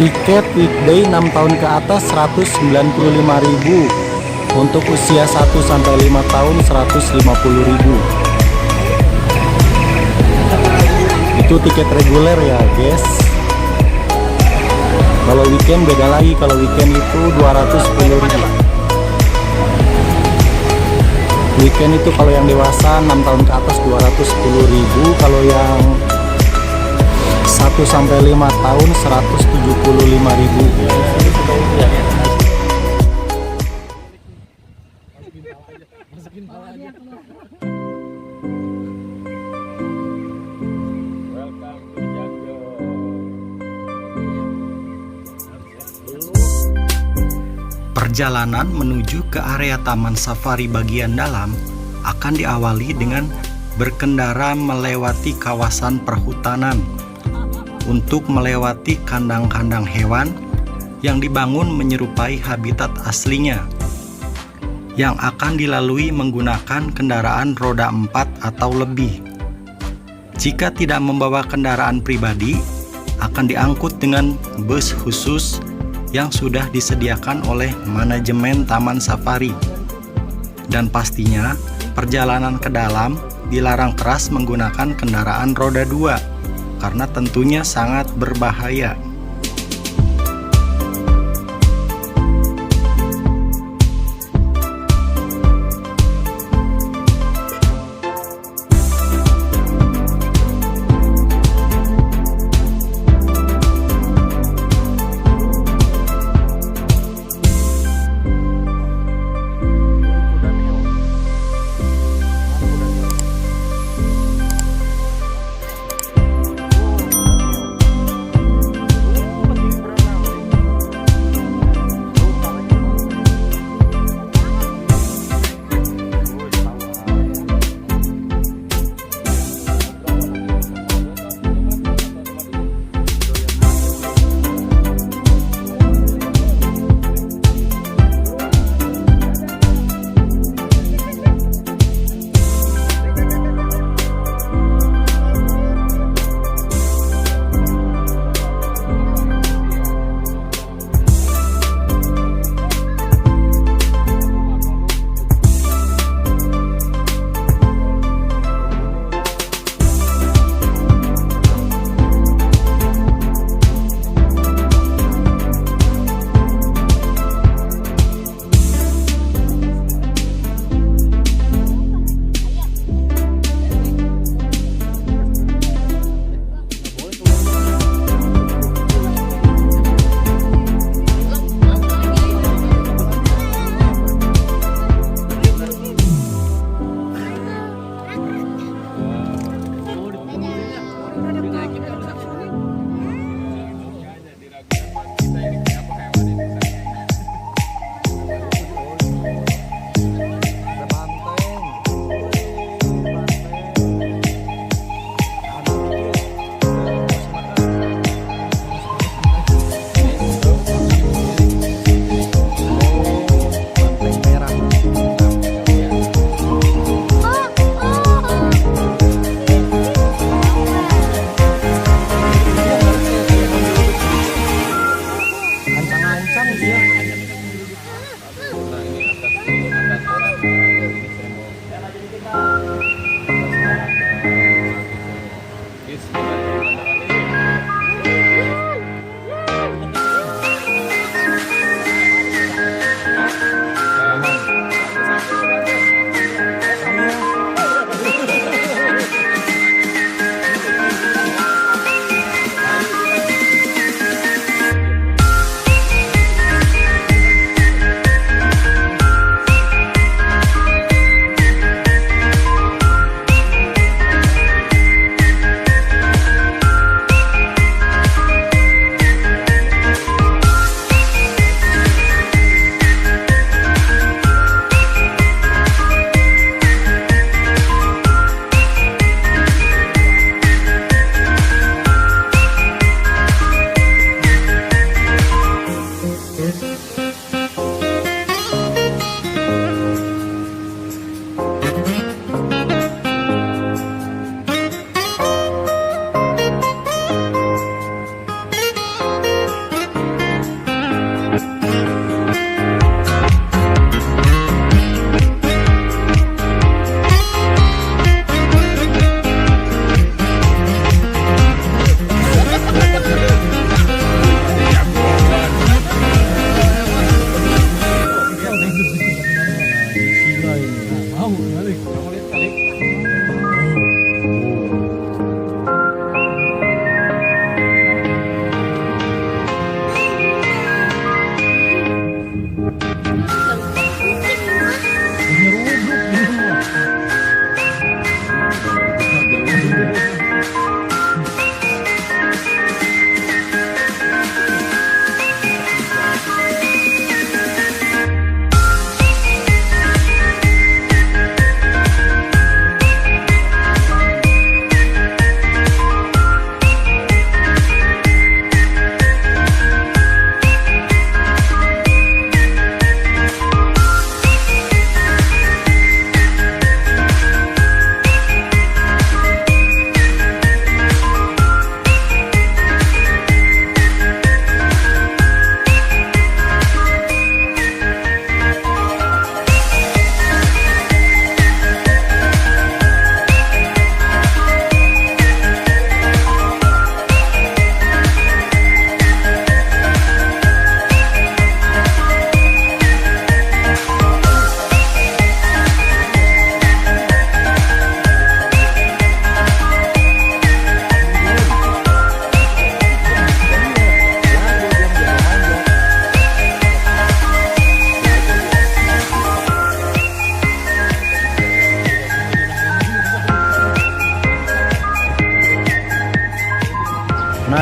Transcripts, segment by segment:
Tiket weekday 6 tahun ke atas 195.000. Untuk usia 1 sampai 5 tahun 150.000. Itu tiket reguler ya, guys. Kalau weekend beda lagi. Kalau weekend itu 210.000. Weekend itu kalau yang dewasa 6 tahun ke atas 210.000. Kalau yang 1 sampai 5 tahun 175.000. Perjalanan menuju ke area Taman Safari bagian dalam akan diawali dengan berkendara melewati kawasan perhutanan untuk melewati kandang-kandang hewan yang dibangun menyerupai habitat aslinya, yang akan dilalui menggunakan kendaraan roda 4 atau lebih. Jika tidak membawa kendaraan pribadi, akan diangkut dengan bus khusus yang sudah disediakan oleh manajemen Taman Safari. Dan pastinya perjalanan ke dalam dilarang keras menggunakan kendaraan roda 2 karena tentunya sangat berbahaya.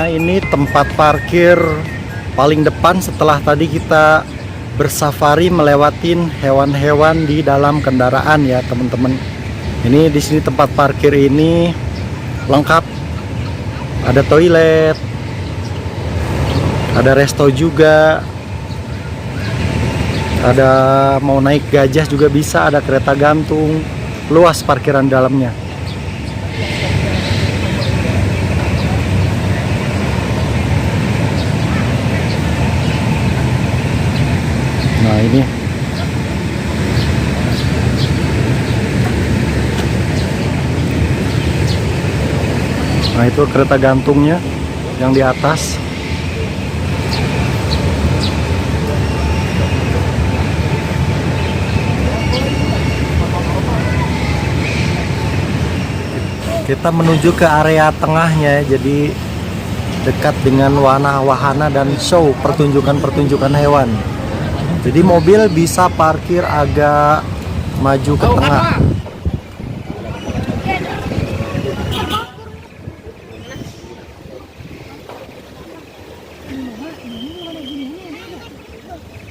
Nah, ini tempat parkir paling depan setelah tadi kita bersafari melewatin hewan-hewan di dalam kendaraan ya teman-teman. Ini di sini tempat parkir ini lengkap. Ada toilet, ada resto juga. Ada mau naik gajah juga bisa, ada kereta gantung, luas parkiran dalamnya. Nah ini nah itu kereta gantungnya yang di atas. Kita menuju ke area tengahnya, jadi dekat dengan wahana dan show pertunjukan hewan. Jadi mobil bisa parkir agak maju ke tengah.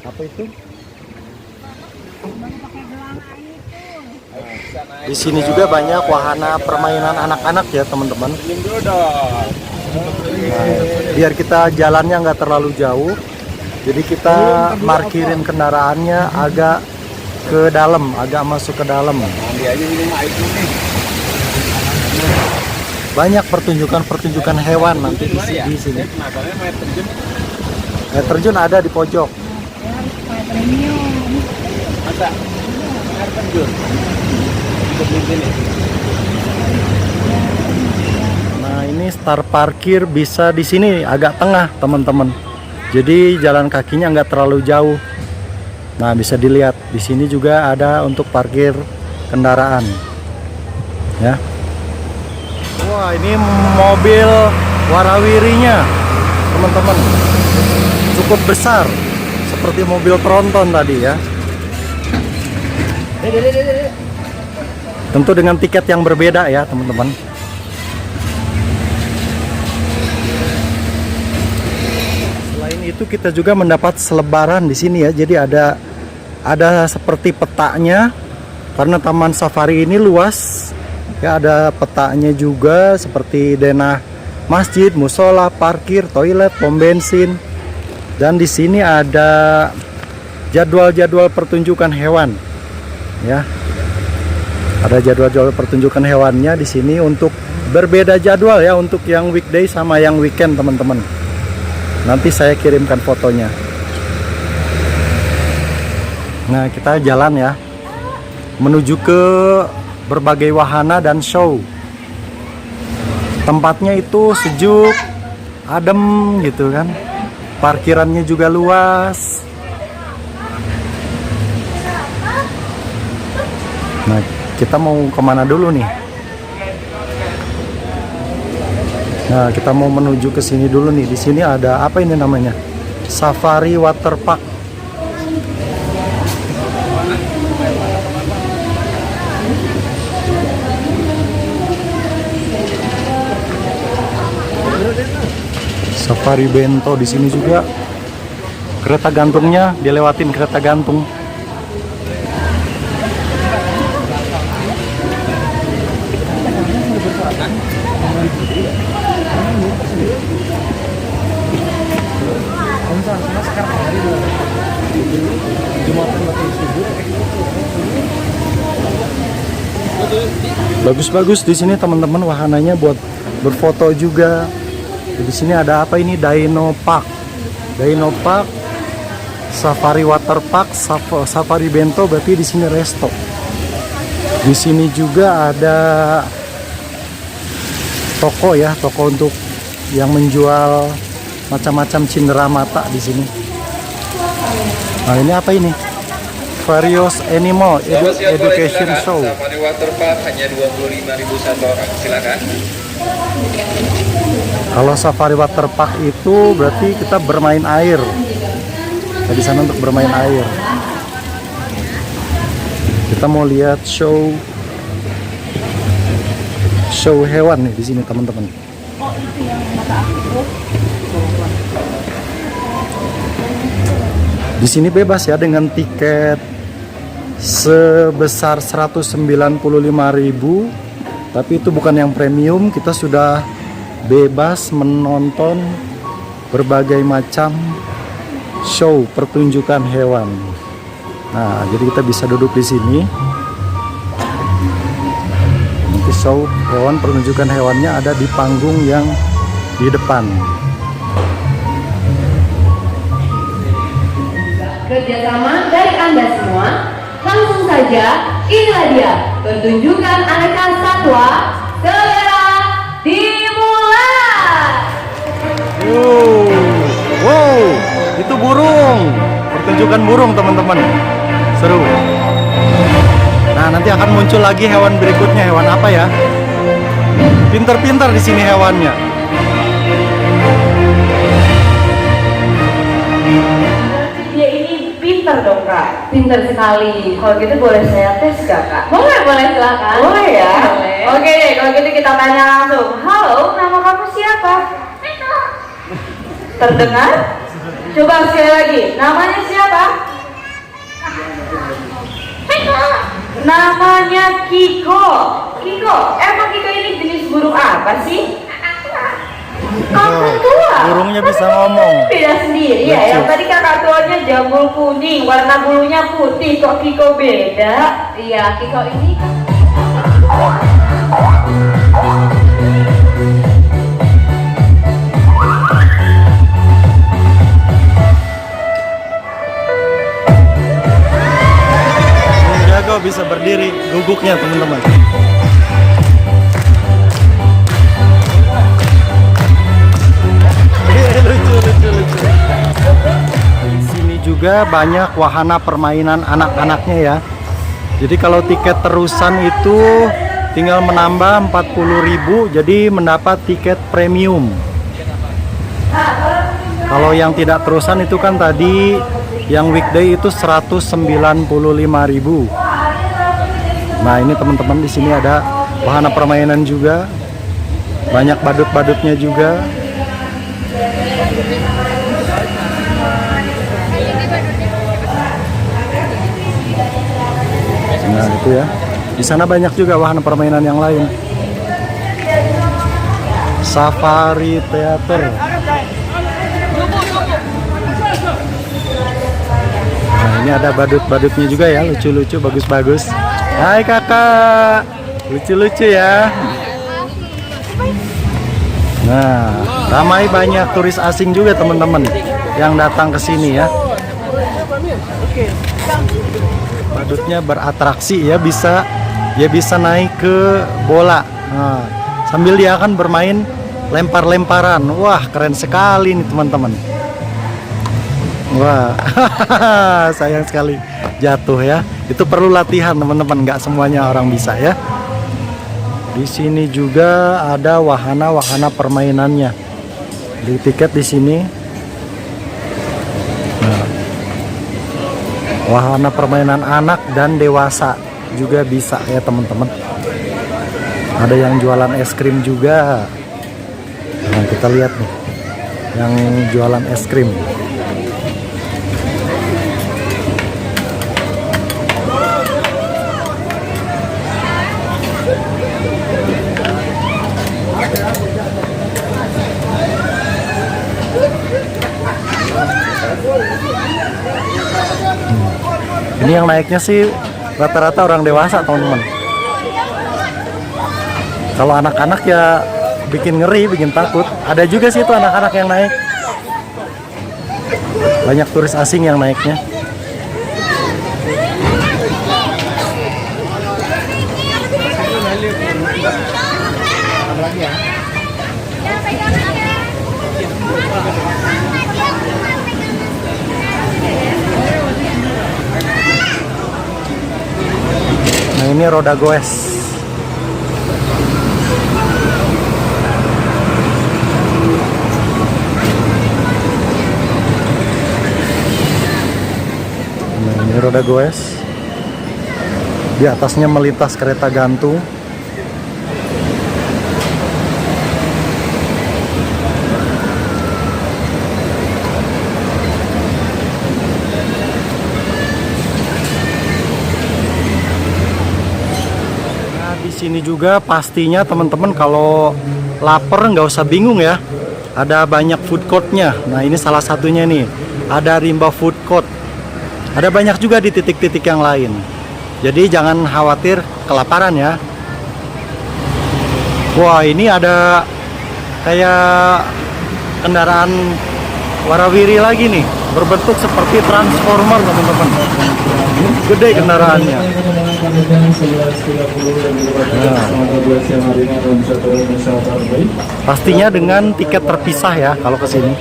Apa itu? Di sini juga banyak wahana permainan anak-anak ya teman-teman. Nah, biar kita jalannya nggak terlalu jauh, jadi kita parkirin kendaraannya agak ke dalam, agak masuk ke dalam. Banyak pertunjukan hewan nanti di sini. Air terjun ada di pojok. Nah, ini start parkir bisa di sini agak tengah teman-teman. Jadi jalan kakinya nggak terlalu jauh. Nah, bisa dilihat di sini juga ada untuk parkir kendaraan. Ya. Wah, ini mobil warawirinya teman-teman. Cukup besar seperti mobil tronton tadi ya. Tentu dengan tiket yang berbeda ya teman-teman. Selain itu kita juga mendapat selebaran di sini ya. Jadi ada seperti petanya karena Taman Safari ini luas. Ya, ada petanya juga seperti denah masjid, musola, parkir, toilet, pom bensin. Dan di sini ada jadwal-jadwal pertunjukan hewan. Ya. Ada jadwal-jadwal pertunjukan hewannya di sini untuk berbeda jadwal ya, untuk yang weekday sama yang weekend teman-teman. Nanti saya kirimkan fotonya. Nah, kita jalan ya menuju ke berbagai wahana dan show. Tempatnya itu sejuk, adem gitu kan. Parkirannya juga luas. Nah, kita mau kemana dulu nih? Nah, kita mau menuju ke sini dulu nih. Di sini ada apa ini namanya? Safari Water Park. Safari Bento di sini juga. Kereta gantungnya dilewatin kereta gantung. Bagus-bagus di sini teman-teman, wahananya buat berfoto juga. Di sini ada apa ini? Dino Park, Safari Water Park, Safari Bento, berarti di sini resto. Di sini juga ada toko ya, toko untuk yang menjual macam-macam cindera mata di sini. Nah, ini apa ini? Various Animal Education Show. Safari Water Park hanya 25.000 satu orang. Silakan. Kalau Safari Water Park itu berarti kita bermain air. Kita di sana untuk bermain air. Kita mau lihat show hewan nih di sini teman-teman. Di sini bebas ya dengan tiket sebesar 195.000, tapi itu bukan yang premium. Kita sudah bebas menonton berbagai macam show pertunjukan hewan. Nah, jadi kita bisa duduk di sini. Nanti show hewan, pertunjukan hewannya ada di panggung yang di depan. Kerjasama dari Anda semua. Langsung saja, inilah dia pertunjukan aneka satwa. Segera dimulai. Wow, itu burung. Pertunjukan burung teman-teman. Seru. Nah, nanti akan muncul lagi hewan berikutnya. Hewan apa ya? Pintar-pintar di sini hewannya. Dia ini pintar dong kak. Pintar sekali. Kalau gitu boleh saya tes gak kak? Boleh silakan. Boleh ya. Boleh. Oke deh, kalau gitu kita tanya langsung. Halo, nama kamu siapa? Terdengar? Coba sekali lagi. Namanya siapa? Namanya Kiko. Kiko, emang Kiko ini jenis burung apa sih? Kakak tua. Burungnya bisa ngomong. Beda sendiri ya. Lucu. Yang tadi kakak tuanya jambul kuning, warna bulunya putih. Kok Kiko beda? Iya, Kiko ini kan. Jago bisa berdiri, guguknya teman-teman. Lucu. Di sini juga banyak wahana permainan anak-anaknya ya. Jadi kalau tiket terusan itu tinggal menambah 40.000, jadi mendapat tiket premium. Kalau yang tidak terusan itu kan tadi yang weekday itu 195.000. Nah, ini teman-teman di sini ada wahana permainan juga. Banyak badut-badutnya juga. Nah, itu ya. Di sana banyak juga wahana permainan yang lain. Safari Theater. Nah, ini ada badut-badutnya juga ya, lucu-lucu, bagus-bagus. Hai kakak, lucu-lucu ya. Nah, ramai banyak turis asing juga teman-teman yang datang ke sini ya. Badutnya beratraksi ya, bisa naik ke bola. Nah, sambil dia akan bermain lempar-lemparan. Wah, keren sekali nih teman-teman. Wah, sayang sekali jatuh ya. Itu perlu latihan teman-teman, nggak semuanya orang bisa ya. Di sini juga ada wahana-wahana permainannya. Di tiket di sini. Nah, wahana permainan anak dan dewasa juga bisa ya teman-teman. Ada yang jualan es krim juga. Nah, kita lihat nih, yang jualan es krim. Ini yang naiknya sih rata-rata orang dewasa teman-teman. Kalau anak-anak ya bikin ngeri, bikin takut. Ada juga sih itu anak-anak yang naik. Banyak turis asing yang naiknya. Nah, ini roda goes. Nah, ini roda goes. Di atasnya melintas kereta gantung. sini juga pastinya teman-teman kalau lapar nggak usah bingung ya. Ada banyak food courtnya. Nah ini salah satunya nih. Ada Rimba Food Court. Ada banyak juga di titik-titik yang lain. Jadi jangan khawatir kelaparan ya. Wah ini ada kayak kendaraan warawiri lagi nih. Berbentuk seperti transformer teman-teman. Gede kendaraannya. Pastinya dengan tiket terpisah ya kalau ke sini.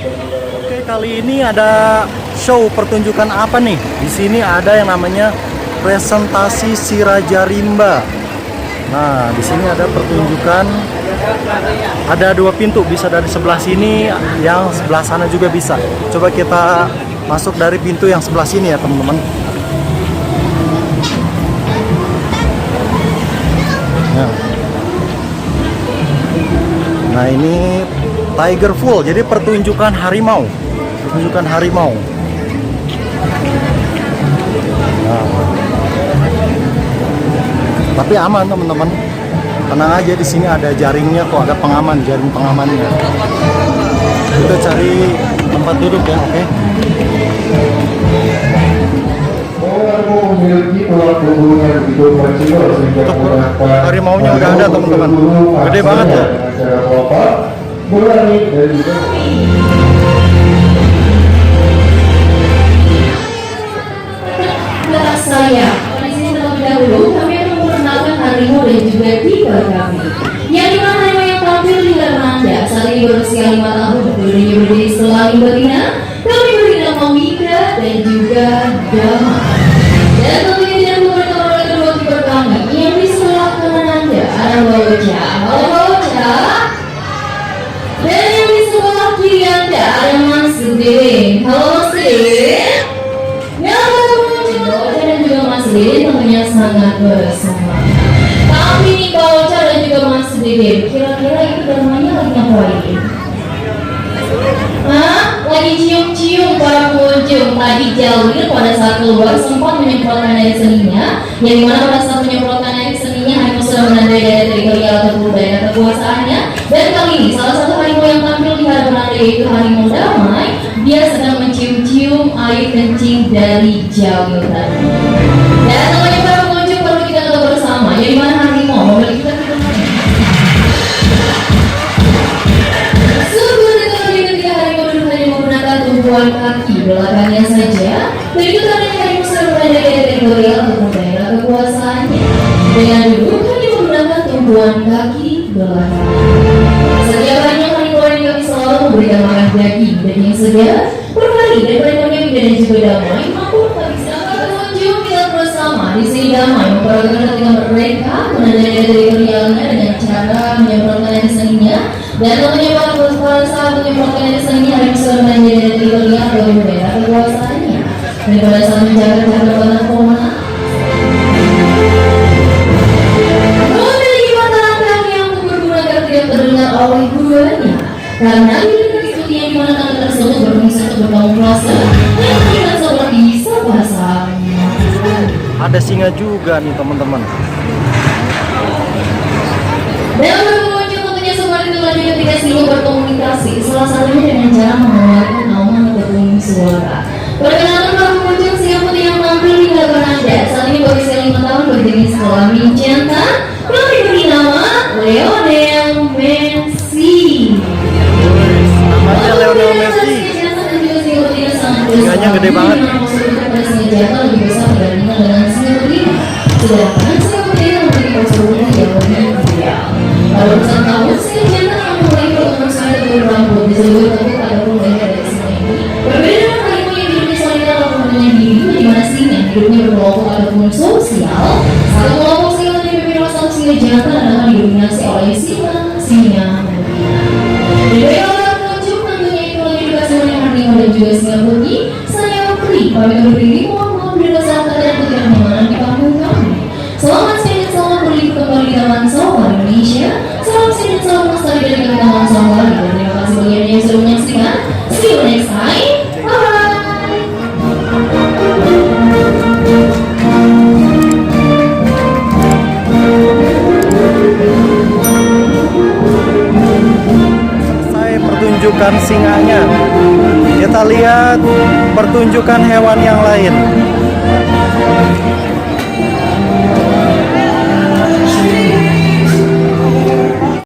Oke, kali ini ada show pertunjukan apa nih? Di sini ada yang namanya presentasi Siraja Rimba. Nah, di sini ada pertunjukan. Ada 2 pintu, bisa dari sebelah sini, yang sebelah sana juga bisa. Coba kita masuk dari pintu yang sebelah sini ya, teman-teman. Nah ini Tiger Full, jadi pertunjukan harimau. Pertunjukan harimau. Nah. Tapi aman teman-teman. Tenang aja, di sini ada jaringnya kok, ada pengaman, jaring pengamannya. Kita cari tempat duduk ya, oke? Untuk harimaunya udah ada teman-teman, gede banget ya. Saya di sini terlebih dahulu kami akan memperkenalkan harimau dan juga tipe kami. Yang dimana harimau yang tampil di hadapan Anda saat ini berusia 5 tahun, berdiri berdiri setelah betina. Kami beri nama Mika dan juga Dama. Dan tentunya tidak lupa oleh kedua tipe kami yang di sebelah kanan Anda ada Boca. Halo Boca. Dan yang di sebelah kiri Anda ada Mas Dede. Halo Mas Dede. Mas Dede tentunya sangat bersemangat. Tapi nih Boca dan juga Mas Dede, kira-kira itu namanya lagi ngapain? Hah? Lagi cium-cium para pengunjung. Tadi Jalil pada saat keluar sempat menyemprotkan air seninya, yang dimana pada saat menyemprotkan air seninya harimau sudah menandai daya teritorial atau budaya kekuasaannya. Dan kali ini salah satu harimau yang tampil di hadapan Anda yaitu harimau damai. Dia sedang mencium-cium air kencing dari Jalil tadi. Dan tentunya para pengunjung perlu kita tahu bersama, yang dimana harimau memiliki tumpuan kaki belakangnya saja. Berikut adanya harimau sudah berada di teritorial ataupun daerah kekuasaannya. Dengan duduk hanya menggunakan tumpuan kaki belakang. Setiap harinya harimau ini kami selalu memberikan makan daging segar, berkali dan harimaunya Mika dan juga Damai mampu tak bisa berkunjung kita bersama di sini. Damai memperagakan ketika mereka menandai teritorialnya dengan cara menyemprotkan air seninya. Dan tentunya pada saat menyemprotkan air seninya harimau sudah menandai teritorial atau daerah kekuasaannya. Dan pada saat menjaga kehadapan fauna, memiliki mata kaki yang berguna agar tidak terdengar oleh keduanya. Karena ikuti yang dimana tangga tersebut berfungsi untuk berkamuflase dan terlihat seperti bisa bahasa. Ada singa juga nih teman-teman. Dan berkunjung tentunya seperti itu lagi ketika singa berkomunikasi, salah satunya dengan cara mengeluarkan naungan ataupun suara. Perkenalkan para pengunjung singa putih yang tampil di hadapan Anda saat ini berusia 5 tahun, berjenis kelamin jantan, yang diberi nama Lionel Messi. Namanya Lionel Messi. Singanya gede banget. Senjata lebih besar dibandingkan dengan singa betina. Sedangkan singa betina memiliki postur yang lebih ideal. Kalau urusan tahun, singa jantan yang memiliki potongan suara dan rambut disebut tepuk ataupun leher dari singa ini. Berbeda dengan harimau yang hidupnya soliter atau mempunyai diri, di mana singa hidupnya berkelompok ataupun sosial. Satu kelompok singa yang dipimpin oleh satu singa jantan adalah didominasi oleh singa betina. Berbeda para pengunjung tentunya itu lagi dikasih oleh harimau dan juga singa putih. Saya Pri, kami berdiri mohon maaf bila saat kalian tidak mengenal di panggung kami. Selamat siang dan selamat berlibur kembali di Taman Safari Indonesia. Selamat siang dan selamat melestari dari kami Taman Safari. Dan terima kasih bagi Anda yang sudah menyaksikan. See you next time. Bye. pertunjukan singanya. Kita lihat pertunjukan hewan yang lain.